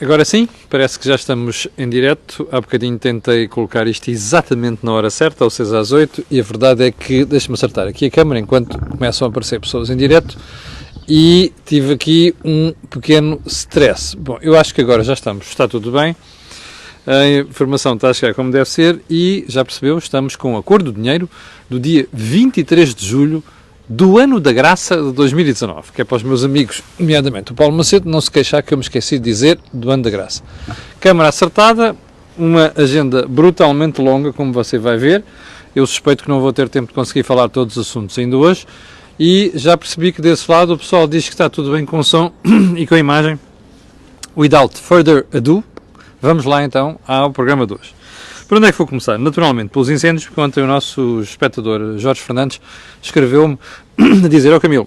Agora sim, parece que já estamos em direto. Há bocadinho tentei colocar isto exatamente na hora certa, ou seja, às 8, e a verdade é que, deixa-me acertar aqui a câmera enquanto começam a aparecer pessoas em direto, e tive aqui um pequeno stress. Bom, eu acho que agora já estamos, está tudo bem, a informação está a chegar como deve ser, e já percebeu, estamos com a cor do dinheiro do dia 23 de julho do ano da graça de 2019, que é para os meus amigos, nomeadamente o Paulo Macedo, não se queixar que eu me esqueci de dizer do ano da graça. Câmara acertada, uma agenda brutalmente longa, como você vai ver. Eu suspeito que não vou ter tempo de conseguir falar todos os assuntos ainda hoje, e já percebi que desse lado o pessoal diz que está tudo bem com o som e com a imagem. Without further ado, vamos lá então ao programa de hoje. Por onde é que vou começar? Naturalmente pelos incêndios, porque ontem o nosso espectador Jorge Fernandes escreveu-me a dizer: Camilo,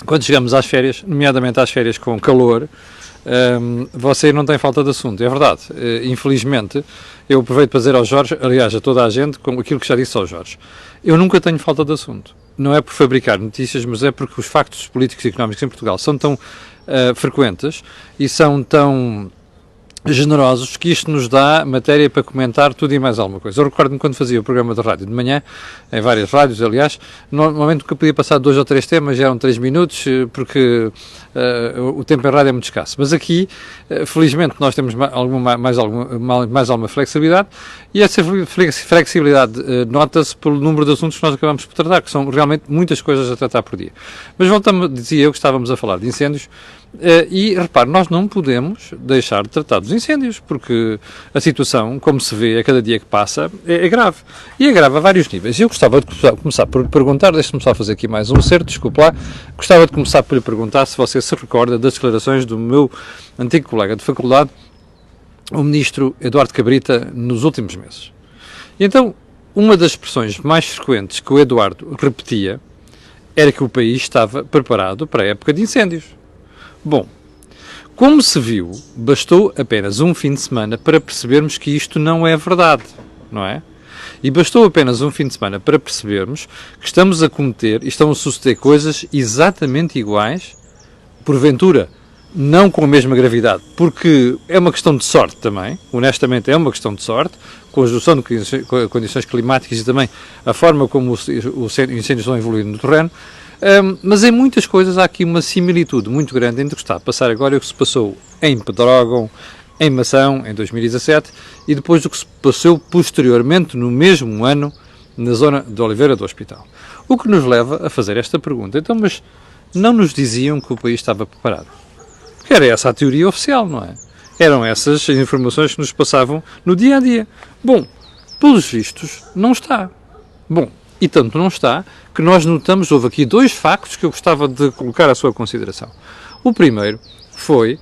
quando chegamos às férias, nomeadamente às férias com calor, você não tem falta de assunto. É verdade. Infelizmente, eu aproveito para dizer ao Jorge, aliás, a toda a gente, com aquilo que já disse ao Jorge. Eu nunca tenho falta de assunto. Não é por fabricar notícias, mas é porque os factos políticos e económicos em Portugal são tão frequentes e são tão generosos que isto nos dá matéria para comentar tudo e mais alguma coisa. Eu recordo-me quando fazia o programa de rádio de manhã, em várias rádios, aliás, normalmente nunca podia passar 2 ou 3 temas, já eram 3 minutos, porque o tempo em rádio é muito escasso. Mas aqui, felizmente, nós temos mais alguma flexibilidade, e essa flexibilidade nota-se pelo número de assuntos que nós acabamos por tratar, que são realmente muitas coisas a tratar por dia. Mas voltamos, dizia eu que estávamos a falar de incêndios, e repare, nós não podemos deixar de tratar dos incêndios, porque a situação, como se vê a cada dia que passa, é grave. E é grave a vários níveis. E eu gostava de começar por perguntar, deixe-me só fazer aqui mais um certo, desculpe lá, gostava de começar por lhe perguntar se você se recorda das declarações do meu antigo colega de faculdade, o ministro Eduardo Cabrita, nos últimos meses. E então, uma das expressões mais frequentes que o Eduardo repetia era que o país estava preparado para a época de incêndios. Bom, como se viu, bastou apenas um fim de semana para percebermos que isto não é verdade, não é? E bastou apenas um fim de semana para percebermos que estamos a cometer e estão a suceder coisas exatamente iguais, porventura, não com a mesma gravidade, porque é uma questão de sorte também, honestamente é uma questão de sorte, com a junção de condições climáticas e também a forma como os incêndios estão a evoluir no terreno. Mas em muitas coisas há aqui uma similitude muito grande entre o que está a passar agora e o que se passou em Pedrógão, em Mação, em 2017, e depois do que se passou posteriormente, no mesmo ano, na zona de Oliveira do Hospital. O que nos leva a fazer esta pergunta. Então, mas não nos diziam que o país estava preparado? Porque era essa a teoria oficial, não é? Eram essas as informações que nos passavam no dia-a-dia. Bom, pelos vistos, não está. Bom, e tanto não está que nós notamos, houve aqui 2 factos que eu gostava de colocar à sua consideração. O primeiro foi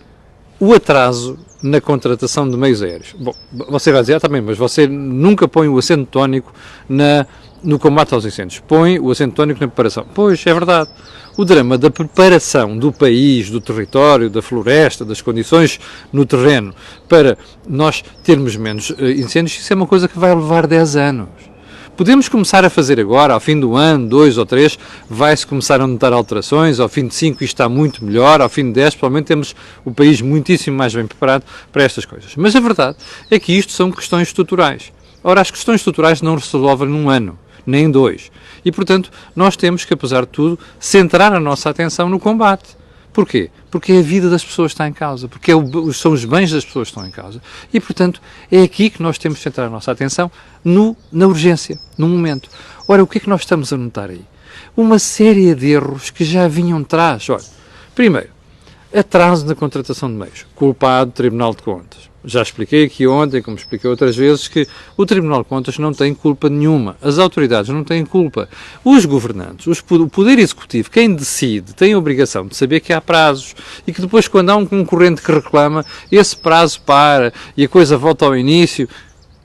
o atraso na contratação de meios aéreos. Bom, você vai dizer, também, mas você nunca põe o acento tónico no combate aos incêndios. Põe o acento tónico na preparação. Pois, é verdade. O drama da preparação do país, do território, da floresta, das condições no terreno, para nós termos menos incêndios, isso é uma coisa que vai levar 10 anos. Podemos começar a fazer agora, ao fim do ano, 2 ou 3, vai-se começar a notar alterações, ao fim de 5 isto está muito melhor, ao fim de 10 provavelmente temos o país muitíssimo mais bem preparado para estas coisas. Mas a verdade é que isto são questões estruturais. Ora, as questões estruturais não se resolvem num ano, nem em 2. E, portanto, nós temos que, apesar de tudo, centrar a nossa atenção no combate. Porquê? Porque a vida das pessoas está em causa, porque são os bens das pessoas que estão em causa. E, portanto, é aqui que nós temos que centrar a nossa atenção na urgência, no momento. Ora, o que é que nós estamos a notar aí? Uma série de erros que já vinham atrás. Olha, primeiro, atraso na contratação de meios. Culpado Tribunal de Contas. Já expliquei aqui ontem, como expliquei outras vezes, que o Tribunal de Contas não tem culpa nenhuma. As autoridades não têm culpa. Os governantes, o Poder Executivo, quem decide, tem a obrigação de saber que há prazos e que depois, quando há um concorrente que reclama, esse prazo para e a coisa volta ao início.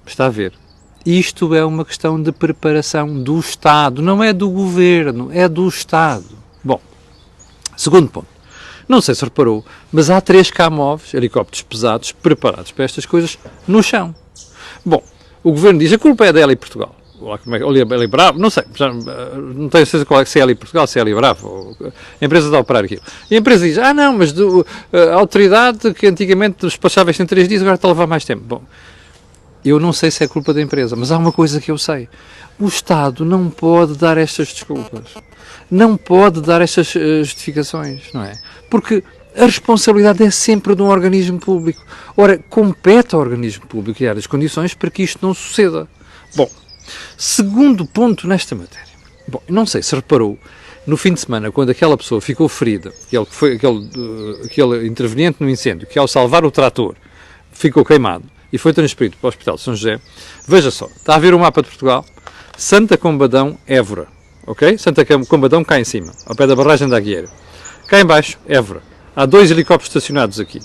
Está a ver. Isto é uma questão de preparação do Estado. Não é do Governo, é do Estado. Bom, segundo ponto. Não sei se reparou, mas há 3 K-MOVs, helicópteros pesados, preparados para estas coisas, no chão. Bom, o Governo diz, a culpa é dela e Portugal. Ali Bravo, não sei, não tenho certeza qual é, se é ali Portugal, se é ali Bravo, a empresa está a operar aquilo. E a empresa diz, não, mas a autoridade que antigamente despachava isto em 3 dias, agora está a levar mais tempo. Bom, eu não sei se é culpa da empresa, mas há uma coisa que eu sei. O Estado não pode dar estas desculpas. Não pode dar estas justificações, não é? Porque a responsabilidade é sempre de um organismo público. Ora, compete ao organismo público criar as condições para que isto não suceda. Bom, segundo ponto nesta matéria. Bom, não sei se reparou, no fim de semana, quando aquela pessoa ficou ferida, aquele interveniente no incêndio, que ao salvar o trator ficou queimado e foi transferido para o Hospital de São José, veja só, está a ver o mapa de Portugal, Santa Combadão, Évora, ok? Santa Combadão cá em cima, ao pé da barragem da Agueira. Cá em baixo, Évora. Há 2 helicópteros estacionados aqui.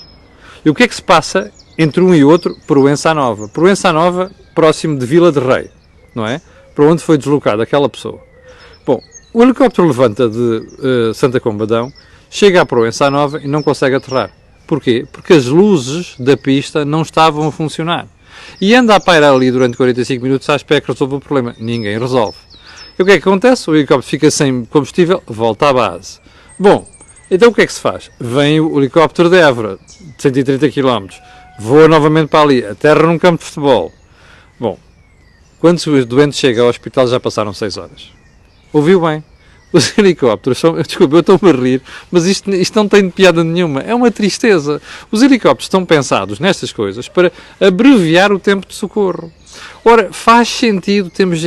E o que é que se passa entre um e outro? Proença Nova. Proença Nova, próximo de Vila de Rei, não é? Para onde foi deslocada aquela pessoa. Bom, o helicóptero levanta de Santa Combadão, chega à Proença Nova e não consegue aterrar. Porquê? Porque as luzes da pista não estavam a funcionar. E anda a pairar ali durante 45 minutos à espera que resolva o problema. Ninguém resolve. E o que é que acontece? O helicóptero fica sem combustível, volta à base. Bom, então o que é que se faz? Vem o helicóptero de Évora, de 130 km, voa novamente para ali, aterra num campo de futebol. Bom, quando o doente chega ao hospital já passaram 6 horas. Ouviu bem? Os helicópteros são... Desculpa, eu estou-me a rir, mas isto não tem piada nenhuma. É uma tristeza. Os helicópteros estão pensados nestas coisas para abreviar o tempo de socorro. Ora, faz sentido termos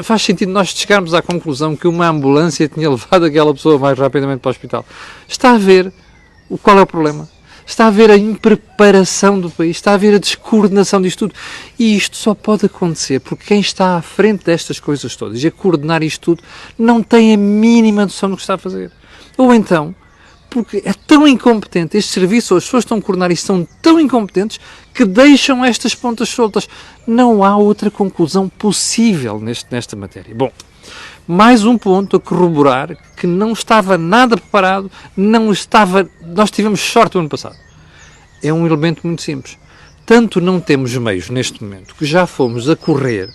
faz sentido nós chegarmos à conclusão que uma ambulância tinha levado aquela pessoa mais rapidamente para o hospital. Está a ver qual é o problema? Está a ver a impreparação do país, está a ver a descoordenação disto tudo. E isto só pode acontecer porque quem está à frente destas coisas todas e a coordenar isto tudo não tem a mínima noção do que está a fazer. Ou então, porque é tão incompetente, este serviço, as pessoas que estão a coordenar isto são tão incompetentes que deixam estas pontas soltas. Não há outra conclusão possível nesta matéria. Bom, mais um ponto a corroborar que não estava nada preparado, nós tivemos sorte o ano passado. É um elemento muito simples. Tanto não temos meios neste momento que já fomos a correr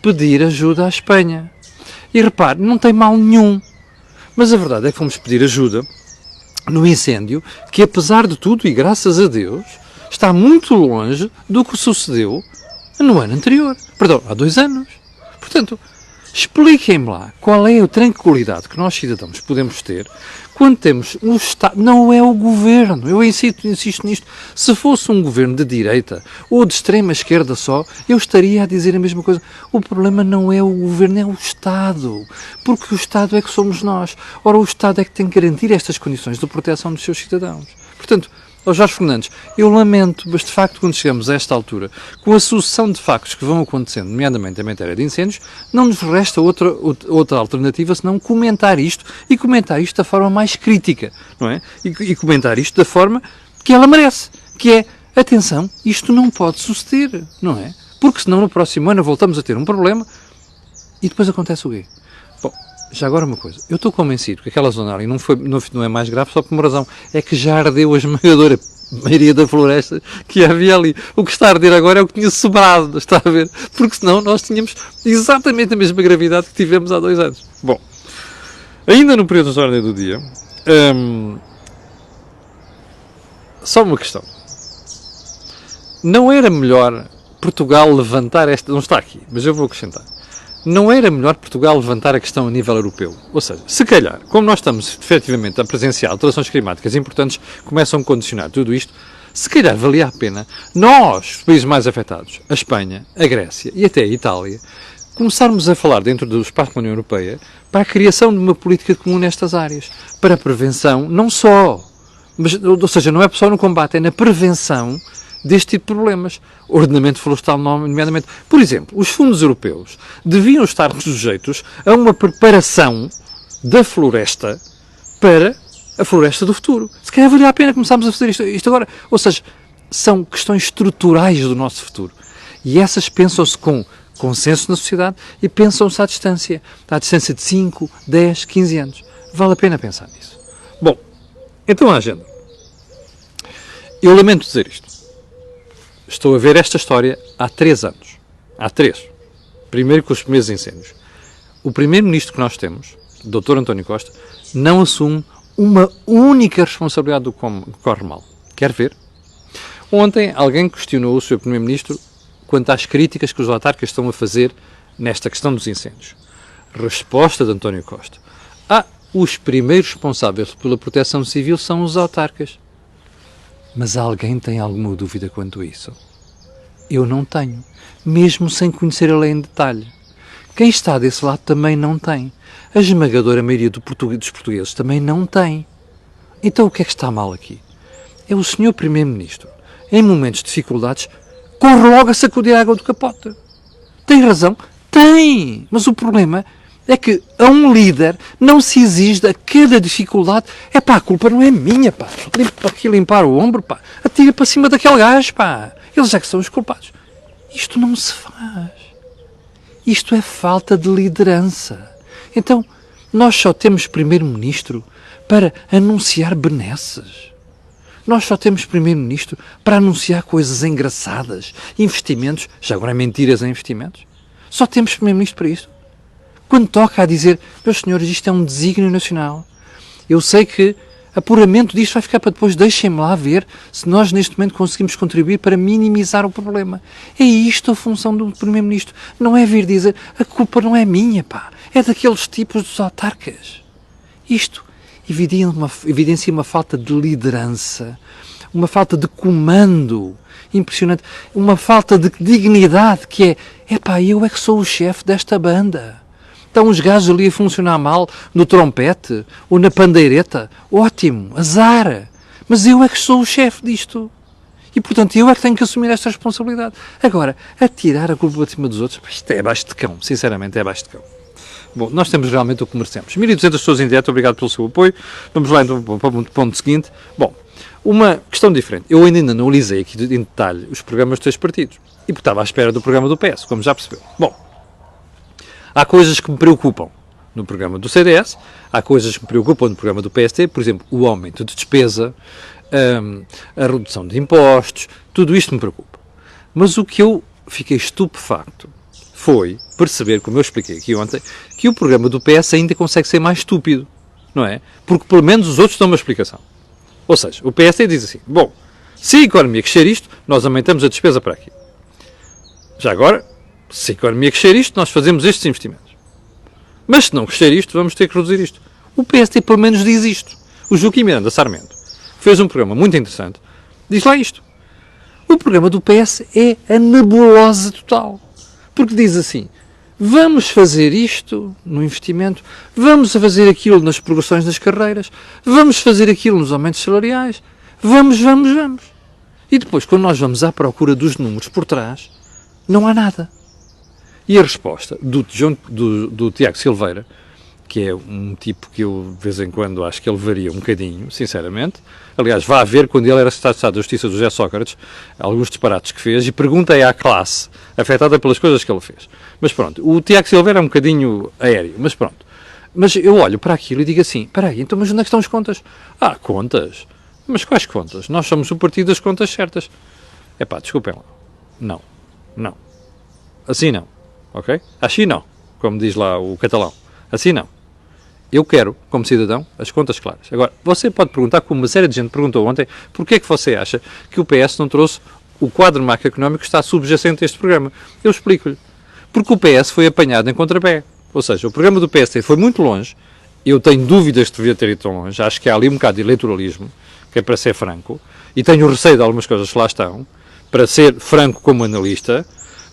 pedir ajuda à Espanha. E repare, não tem mal nenhum. Mas a verdade é que fomos pedir ajuda no incêndio, que apesar de tudo, e graças a Deus, está muito longe do que sucedeu no ano anterior. Perdão, há 2 anos. Portanto, expliquem-me lá qual é a tranquilidade que nós cidadãos podemos ter quando temos o Estado, não é o Governo, eu insisto nisto, se fosse um Governo de direita ou de extrema esquerda só, eu estaria a dizer a mesma coisa. O problema não é o Governo, é o Estado, porque o Estado é que somos nós. Ora, o Estado é que tem que garantir estas condições de proteção dos seus cidadãos. Portanto, Jorge Fernandes, eu lamento, mas de facto quando chegamos a esta altura, com a sucessão de factos que vão acontecendo, nomeadamente em matéria de incêndios, não nos resta outra alternativa senão comentar isto e comentar isto da forma mais crítica, não é? E comentar isto da forma que ela merece, que é, atenção, isto não pode suceder, não é? Porque senão no próximo ano voltamos a ter um problema e depois acontece o quê? Bom, já agora uma coisa, eu estou convencido que aquela zona ali não é mais grave só por uma razão, é que já ardeu a esmagadora maioria da floresta que havia ali. O que está a arder agora é o que tinha sobrado, está a ver? Porque senão nós tínhamos exatamente a mesma gravidade que tivemos há 2 anos. Bom, ainda no período de ordem do dia, só uma questão. Não era melhor Portugal levantar esta... Não está aqui, mas eu vou acrescentar. Não era melhor Portugal levantar a questão a nível europeu? Ou seja, se calhar, como nós estamos efetivamente a presenciar alterações climáticas importantes que começam a condicionar tudo isto, se calhar valia a pena nós, os países mais afetados, a Espanha, a Grécia e até a Itália, começarmos a falar dentro do espaço da União Europeia para a criação de uma política comum nestas áreas, para a prevenção, não só, mas, ou seja, não é só no combate, é na prevenção deste tipo de problemas. Ordenamento florestal, nomeadamente. Por exemplo, os fundos europeus deviam estar sujeitos a uma preparação da floresta para a floresta do futuro. Se calhar valia a pena começarmos a fazer isto agora. Ou seja, são questões estruturais do nosso futuro. E essas pensam-se com consenso na sociedade e pensam-se à distância de 5, 10, 15 anos. Vale a pena pensar nisso. Bom, então a agenda. Eu lamento dizer isto. Estou a ver esta história há 3 anos. Há 3. Primeiro com os primeiros incêndios. O primeiro-ministro que nós temos, o Dr. António Costa, não assume uma única responsabilidade do que corre mal. Quer ver? Ontem alguém questionou o Sr. Primeiro-Ministro quanto às críticas que os autarcas estão a fazer nesta questão dos incêndios. Resposta de António Costa. Os primeiros responsáveis pela proteção civil são os autarcas. Mas alguém tem alguma dúvida quanto a isso? Eu não tenho, mesmo sem conhecer a lei em detalhe. Quem está desse lado também não tem. A esmagadora maioria dos portugueses também não tem. Então o que é que está mal aqui? É o Sr. Primeiro-Ministro, em momentos de dificuldades, corre logo a sacudir a água do capote. Tem razão? Tem! Mas o problema é que a um líder não se exige a cada dificuldade. A culpa não é minha, pá. Limpa aqui, limpar o ombro, pá. Atira para cima daquele gajo, pá. Eles é que são os culpados. Isto não se faz. Isto é falta de liderança. Então, nós só temos primeiro-ministro para anunciar benesses. Nós só temos primeiro-ministro para anunciar coisas engraçadas, investimentos, já agora mentiras em investimentos. Só temos primeiro-ministro para isto. Quando toca a dizer, meus senhores, isto é um desígnio nacional. Eu sei que apuramento disto vai ficar para depois, deixem-me lá ver se nós neste momento conseguimos contribuir para minimizar o problema. É isto a função do primeiro-ministro. Não é vir dizer, a culpa não é minha, pá. É daqueles tipos dos autarcas. Isto evidencia uma falta de liderança, uma falta de comando impressionante, uma falta de dignidade que eu é que sou o chefe desta banda. Estão os gajos ali a funcionar mal no trompete ou na pandeireta. Ótimo, azar. Mas eu é que sou o chefe disto. E, portanto, eu é que tenho que assumir esta responsabilidade. Agora, atirar a culpa de cima dos outros, isto é abaixo de cão. Sinceramente, é abaixo de cão. Bom, nós temos realmente o que merecemos. 1.200 pessoas em direto, obrigado pelo seu apoio. Vamos lá então para o ponto seguinte. Bom, uma questão diferente. Eu ainda não analisei aqui em detalhe os programas dos três partidos. E estava à espera do programa do PS, como já percebeu. Bom, há coisas que me preocupam no programa do CDS, há coisas que me preocupam no programa do PST, por exemplo, o aumento de despesa, a redução de impostos, tudo isto me preocupa. Mas o que eu fiquei estupefacto foi perceber, como eu expliquei aqui ontem, que o programa do PS ainda consegue ser mais estúpido, não é? Porque pelo menos os outros dão uma explicação. Ou seja, o PSD diz assim, bom, se a economia crescer isto, nós aumentamos a despesa para aqui. Já agora, se a economia crescer isto, nós fazemos estes investimentos. Mas se não crescer isto, vamos ter que reduzir isto. O PSD pelo menos diz isto. O Joaquim Miranda Sarmento fez um programa muito interessante, diz lá isto. O programa do PS é a nebulosa total. Porque diz assim, vamos fazer isto no investimento, vamos fazer aquilo nas progressões das carreiras, vamos fazer aquilo nos aumentos salariais, vamos. E depois, quando nós vamos à procura dos números por trás, não há nada. E a resposta do Tiago Silveira, que é um tipo que eu, de vez em quando, acho que ele varia um bocadinho, sinceramente. Aliás, vá ver quando ele era secretário de Estado da Justiça do José Sócrates, alguns disparates que fez, e perguntei à classe, afetada pelas coisas que ele fez. Mas pronto, o Tiago Silveira é um bocadinho aéreo, mas pronto. Mas eu olho para aquilo e digo assim, espera aí, então mas onde é que estão as contas? Contas? Mas quais contas? Nós somos o partido das contas certas. Desculpem lá. Não. Assim não, ok? Assim não, como diz lá o catalão. Assim não. Eu quero, como cidadão, as contas claras. Agora, você pode perguntar, como uma série de gente perguntou ontem, porquê é que você acha que o PS não trouxe o quadro macroeconómico que está subjacente a este programa? Eu explico-lhe. Porque o PS foi apanhado em contrapé. Ou seja, o programa do PSD foi muito longe. Eu tenho dúvidas de devia ter ido tão longe. Acho que há ali um bocado de eleitoralismo, que é para ser franco. E tenho receio de algumas coisas que lá estão, para ser franco como analista.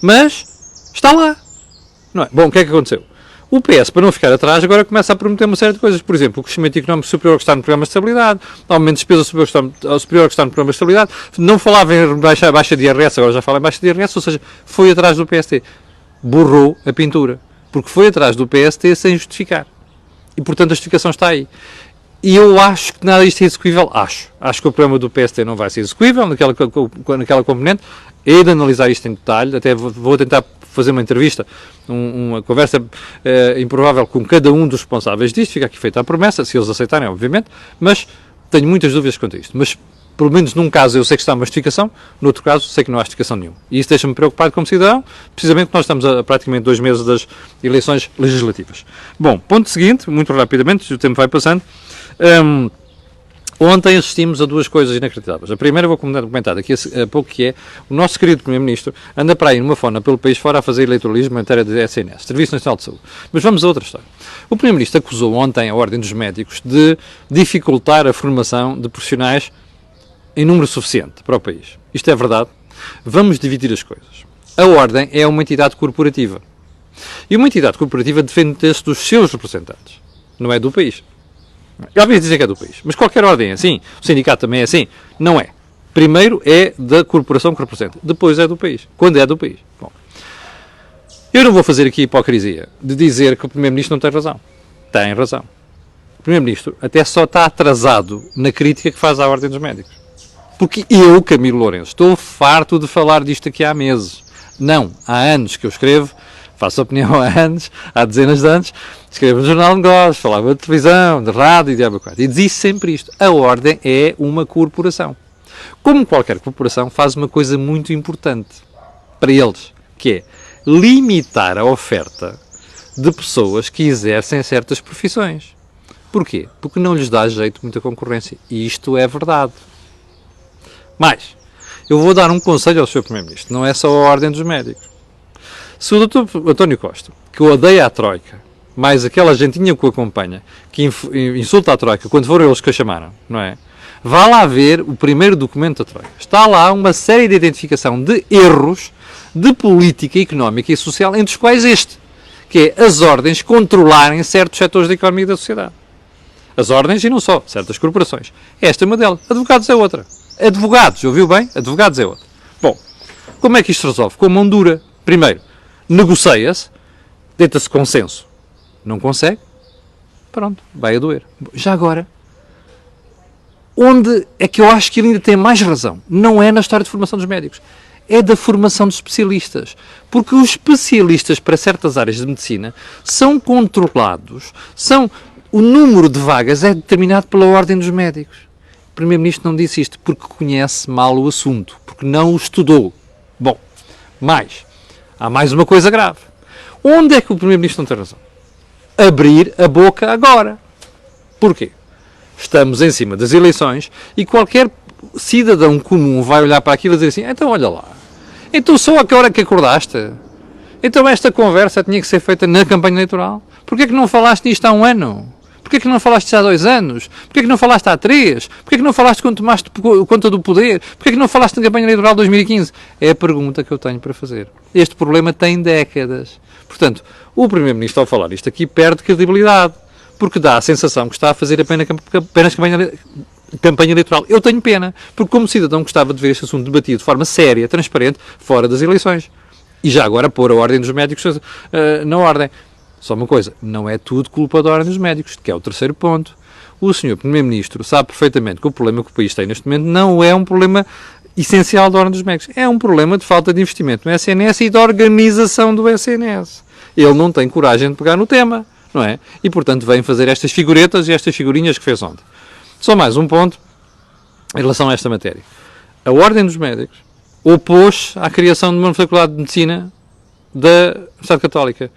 Mas está lá. Não é? Bom, o que é que aconteceu? O PS, para não ficar atrás, agora começa a prometer uma série de coisas. Por exemplo, o crescimento económico superior ao que está no programa de estabilidade, aumento de despesa superior ao que está no programa de estabilidade. Não falava em baixa de IRS, agora já fala em baixa de IRS, ou seja, foi atrás do PST. Borrou a pintura. Porque foi atrás do PST sem justificar. E, portanto, a justificação está aí. E eu acho que nada disto é execuível. Acho que o programa do PST não vai ser execuível naquela componente. Hei de analisar isto em detalhe, até vou tentar fazer uma entrevista, uma conversa improvável com cada um dos responsáveis disto, fica aqui feita a promessa, se eles aceitarem, obviamente, mas tenho muitas dúvidas quanto a isto. Mas Pelo menos num caso eu sei que está uma justificação, no outro caso sei que não há justificação nenhuma. E isso deixa-me preocupado como cidadão, precisamente porque nós estamos a praticamente 2 meses das eleições legislativas. Bom, ponto seguinte, muito rapidamente, o tempo vai passando. Ontem assistimos a 2 coisas inacreditáveis. A primeira vou comentar daqui a pouco, que é o nosso querido Primeiro-Ministro anda para aí numa fona pelo país fora a fazer eleitoralismo em matéria de SNS, Serviço Nacional de Saúde. Mas vamos a outra história. O Primeiro-Ministro acusou ontem a Ordem dos Médicos de dificultar a formação de profissionais em número suficiente para o país. Isto é verdade? Vamos dividir as coisas. A Ordem é uma entidade corporativa. E uma entidade corporativa defende-se dos seus representantes. Não é do país. Eu ouvi dizer que é do país. Mas qualquer ordem é assim. O sindicato também é assim. Não é. Primeiro é da corporação que representa. Depois é do país. Quando é do país. Bom. Eu não vou fazer aqui a hipocrisia de dizer que o Primeiro-Ministro não tem razão. Tem razão. O Primeiro-Ministro até só está atrasado na crítica que faz à Ordem dos Médicos. Porque eu, Camilo Lourenço, estou farto de falar disto aqui há meses. Não, há anos que eu escrevo, faço opinião há anos, há dezenas de anos, escrevo no Jornal de Negócios, falava de televisão, de rádio e de abacate. E dizia sempre isto, a Ordem é uma corporação. Como qualquer corporação, faz uma coisa muito importante para eles, que é limitar a oferta de pessoas que exercem certas profissões. Porquê? Porque não lhes dá jeito muita concorrência. E isto é verdade. Mas, eu vou dar um conselho ao Sr. Primeiro-Ministro, não é só a Ordem dos Médicos. Se o Dr. António Costa, que odeia a Troika, mais aquela gentinha que o acompanha, que insulta a Troika, quando foram eles que a chamaram, não é? Vá lá ver o primeiro documento da Troika. Está lá uma série de identificação de erros de política económica e social, entre os quais este, que é as ordens controlarem certos setores da economia e da sociedade. As ordens e não só, certas corporações. Esta é uma delas. Advogados é outra. Advogados, ouviu bem? Advogados é outra. Bom, como é que isto se resolve? Com a mão dura. Primeiro, negocia-se, tenta-se consenso. Não consegue? Pronto, vai a doer. Já agora, onde é que eu acho que ele ainda tem mais razão? Não é na história de formação dos médicos. É da formação dos especialistas. Porque os especialistas para certas áreas de medicina são controlados, o número de vagas é determinado pela Ordem dos Médicos. O Primeiro-Ministro não disse isto porque conhece mal o assunto, porque não o estudou. Bom, mas há mais uma coisa grave. Onde é que o Primeiro-Ministro não tem razão? Abrir a boca agora. Porquê? Estamos em cima das eleições e qualquer cidadão comum vai olhar para aquilo e dizer assim, então olha lá, então só a que hora que acordaste? Então esta conversa tinha que ser feita na campanha eleitoral? Porquê que não falaste nisto há um ano? Porquê que não falaste isto há 2 anos? Porquê que não falaste há 3? Porquê que não falaste quando tomaste conta do poder? Porquê que não falaste na campanha eleitoral de 2015? É a pergunta que eu tenho para fazer. Este problema tem décadas. Portanto, o Primeiro-Ministro, ao falar isto aqui, perde credibilidade. Porque dá a sensação que está a fazer apenas campanha eleitoral. Eu tenho pena. Porque como cidadão gostava de ver este assunto debatido de forma séria, transparente, fora das eleições. E já agora pôr a Ordem dos Médicos na ordem. Só uma coisa, não é tudo culpa da Ordem dos Médicos, que é o terceiro ponto. O Sr. Primeiro-Ministro sabe perfeitamente que o problema que o país tem neste momento não é um problema essencial da Ordem dos Médicos. É um problema de falta de investimento no SNS e da organização do SNS. Ele não tem coragem de pegar no tema, não é? E, portanto, vem fazer estas figuretas e estas figurinhas que fez ontem. Só mais um ponto em relação a esta matéria. A Ordem dos Médicos opôs-se à criação de uma faculdade de medicina da Universidade Católica.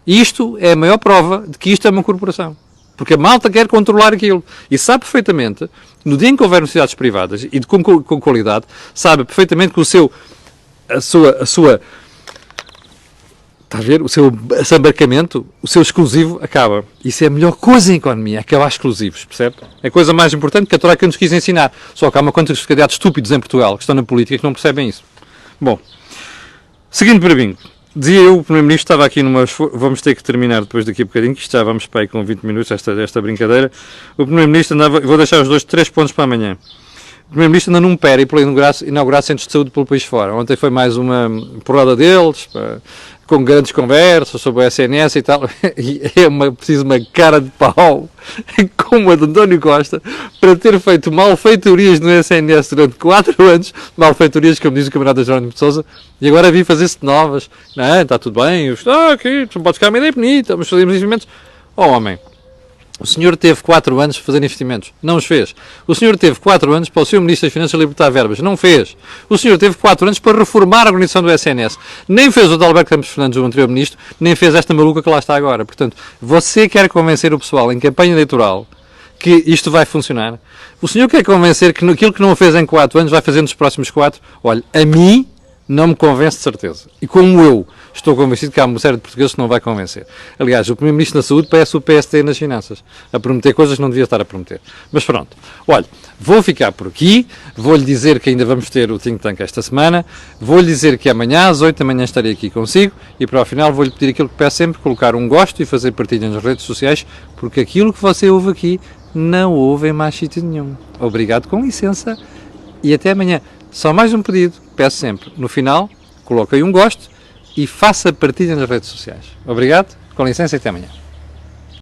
Isto é a maior prova de que isto é uma corporação. Porque a malta quer controlar aquilo. E sabe perfeitamente, no dia em que houver universidades privadas e com qualidade, sabe perfeitamente que o seu embarcamento, o seu exclusivo, acaba. Isso é a melhor coisa em economia, acabar exclusivos, percebe? É a coisa mais importante que a Troika nos quis ensinar. Só que há uma quantidade de candidatos estúpidos em Portugal que estão na política que não percebem isso. Bom, seguindo para mim. Dizia eu, o Primeiro-Ministro estava aqui vamos ter que terminar depois daqui a bocadinho, que já vamos para aí com 20 minutos esta brincadeira. O Primeiro-Ministro andava, vou deixar os 3 pontos para amanhã. O Primeiro-Ministro anda num périplo a inaugurar centros de saúde pelo país fora. Ontem foi mais uma porrada deles, com grandes conversas sobre o SNS e tal. E é preciso uma cara de pau, como a de António Costa, para ter feito malfeitorias no SNS durante 4 anos, malfeitorias, como diz o camarada Jerónimo de Sousa, e agora vir fazer-se novas. Não, está tudo bem, aqui, pode ficar uma ideia bonita, mas fazemos investimentos. Oh, homem, O senhor teve 4 anos para fazer investimentos, não os fez. O senhor teve 4 anos para o seu Ministro das Finanças libertar verbas, não fez. O senhor teve 4 anos para reformar a organização do SNS, nem fez o de Alberto Campos Fernandes, o anterior Ministro, nem fez esta maluca que lá está agora. Portanto, você quer convencer o pessoal em campanha eleitoral que isto vai funcionar? O senhor quer convencer que aquilo que não fez em 4 anos vai fazer nos próximos 4? Olha, a mim não me convence de certeza. E como eu estou convencido que há uma série de portugueses que não vai convencer. Aliás, o Primeiro-Ministro da Saúde parece o PST nas finanças, a prometer coisas que não devia estar a prometer. Mas pronto. Olha, vou ficar por aqui, vou-lhe dizer que ainda vamos ter o Think Tank esta semana, vou-lhe dizer que amanhã às 8 da manhã estarei aqui consigo e para o final vou-lhe pedir aquilo que peço sempre, colocar um gosto e fazer partilha nas redes sociais, porque aquilo que você ouve aqui não ouve em mais sítio nenhum. Obrigado, com licença e até amanhã. Só mais um pedido, peço sempre, no final, coloque aí um gosto e faça partilha nas redes sociais. Obrigado, com licença e até amanhã.